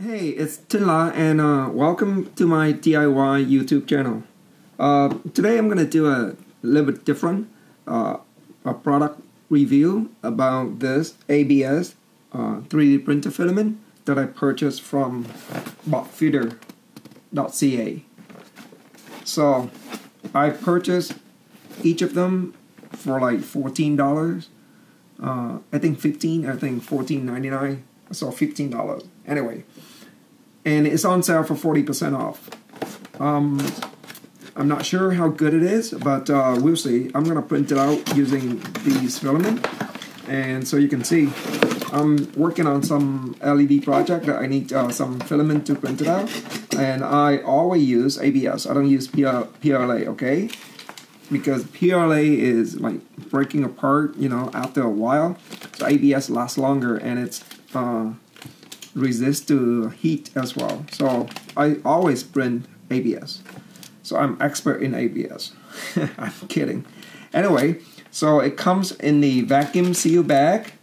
Hey, it's Tinla and welcome to my DIY YouTube channel. Today I'm going to do a little bit different a product review about this ABS 3D printer filament that I purchased from BotFeeder.ca. So I purchased each of them for like $14. I think $14.99. So $15 anyway, and it's on sale for 40% off. I'm not sure how good it is, but we'll see. I'm gonna print it out using these filament, and so you can see I'm working on some LED project that I need some filament to print it out, and I always use ABS. I don't use PLA, okay? Because PLA is like breaking apart, you know, after a while. So ABS lasts longer, and it's resist to heat as well. So I always print ABS. So I'm expert in ABS. I'm kidding. Anyway, so it comes in the vacuum seal bag.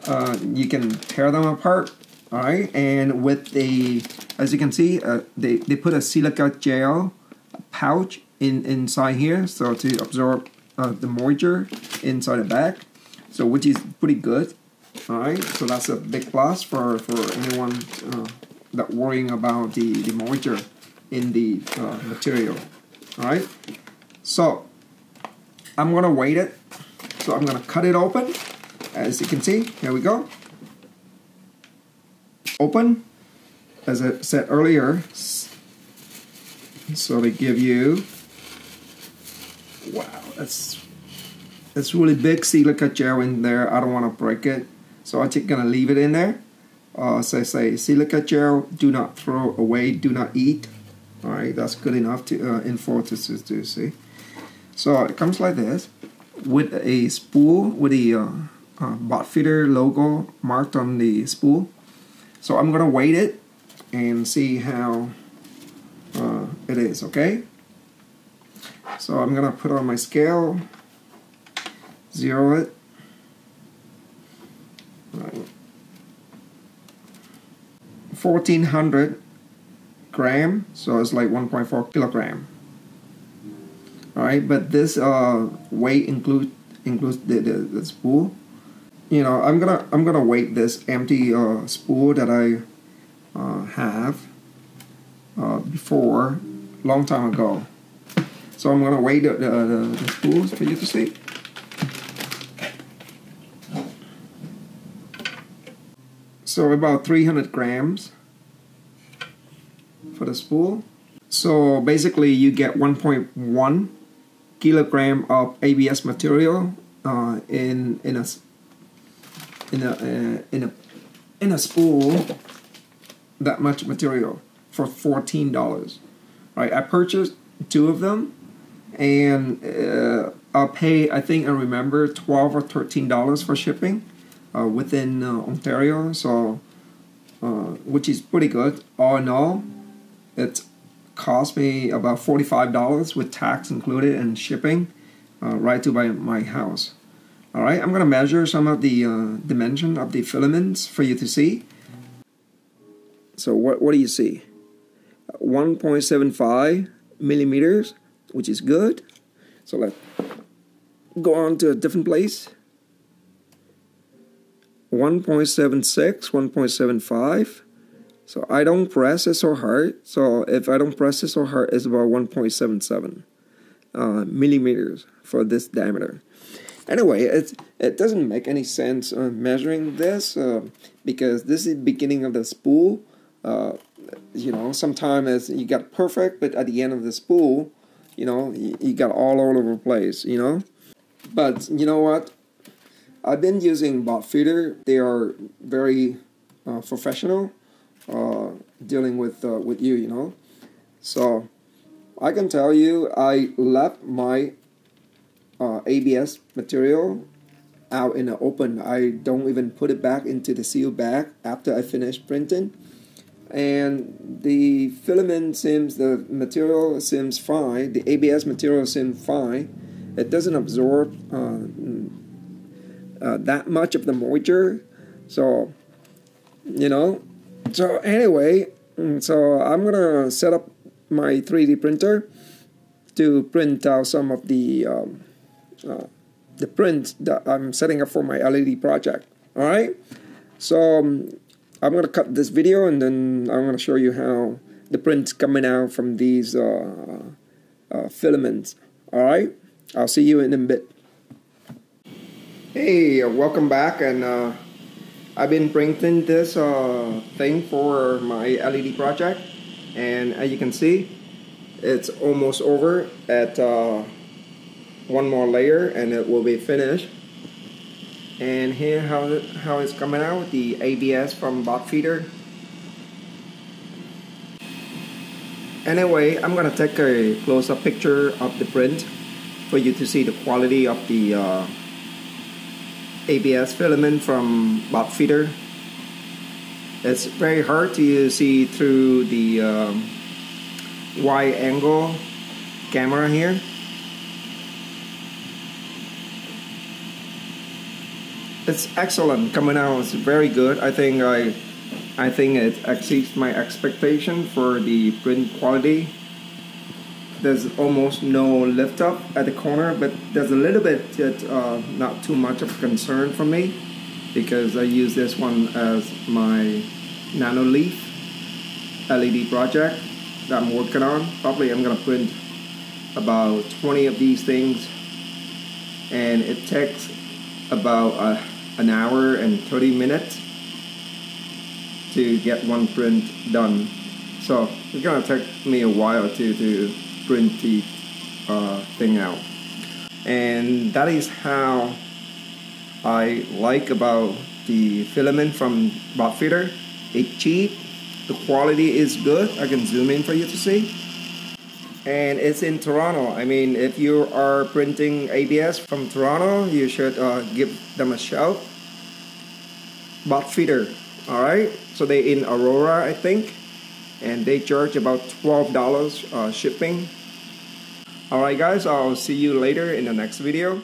You can tear them apart. All right, and with the, as you can see, they put a silica gel pouch inside here, so to absorb the moisture inside the bag. So which is pretty good. Alright, so that's a big plus for anyone that worrying about the moisture in the material. Alright, so I'm gonna weight it. So I'm gonna cut it open. As you can see, here we go. Open, as I said earlier. So they give you, wow, that's really big silica gel in there. I don't want to break it. So I'm just gonna leave it in there. So I say silica gel, do not throw away, do not eat. All right, that's good enough to info to see. So it comes like this with a spool with the BotFeeder logo marked on the spool. So I'm gonna weight it and see how it is. Okay. So I'm gonna put on my scale, zero it. 1,400 gram, so it's like 1.4 kilogram. All right, but this weight includes the spool. You know, I'm gonna weight this empty spool that I have before, long time ago. So I'm gonna weight the spools for you to see. So about 300 grams for the spool. So basically you get 1.1 kilogram of ABS material in a spool. That much material for $14. Right? I purchased two of them, and I'll pay, I think I remember, $12 or $13 for shipping. Within Ontario, so which is pretty good. All in all, it cost me about $45 with tax included and shipping right to my house. All right, I'm gonna measure some of the dimension of the filaments for you to see. So what do you see? 1.75 millimeters, which is good. So let's go on to a different place. 1.76, 1.75. So I don't press it so hard. So if I don't press it so hard, it's about 1.77 millimeters for this diameter. Anyway, it doesn't make any sense measuring this because this is the beginning of the spool. You know, sometimes you got perfect, but at the end of the spool, you know, you got all over the place, you know. But you know what? I've been using BotFeeder. They are very professional dealing with you, you know. So I can tell you, I left my ABS material out in the open. I don't even put it back into the seal bag after I finish printing. And the filament seems, the material seems fine. The ABS material seems fine. It doesn't absorb that much of the moisture. So, you know, So anyway, so I'm gonna set up my 3D printer to print out some of the prints that I'm setting up for my LED project. All right, so I'm gonna cut this video and then I'm gonna show you how the print's coming out from these filaments. All right, I'll see you in a bit. Hey, welcome back, and I've been printing this thing for my LED project, and as you can see, it's almost over at one more layer and it will be finished. And here how it's coming out, the ABS from BotFeeder. Anyway, I'm gonna take a close-up picture of the print for you to see the quality of the ABS filament from BotFeeder. It's very hard to see through the wide angle camera here. It's excellent coming out. It's very good. I think it exceeds my expectation for the print quality. There's almost no lift up at the corner, but there's a little bit that not too much of concern for me because I use this one as my nano leaf LED project that I'm working on. Probably I'm gonna print about 20 of these things, and it takes about an hour and 30 minutes to get one print done. So it's gonna take me a while to print the thing out. And that is how I like about the filament from BotFeeder. It's cheap, the quality is good. I can zoom in for you to see. And it's in Toronto. I mean, if you are printing ABS from Toronto, you should give them a shout. BotFeeder, all right? So they're in Aurora, I think, and they charge about $12 shipping. All right, guys, I'll see you later in the next video.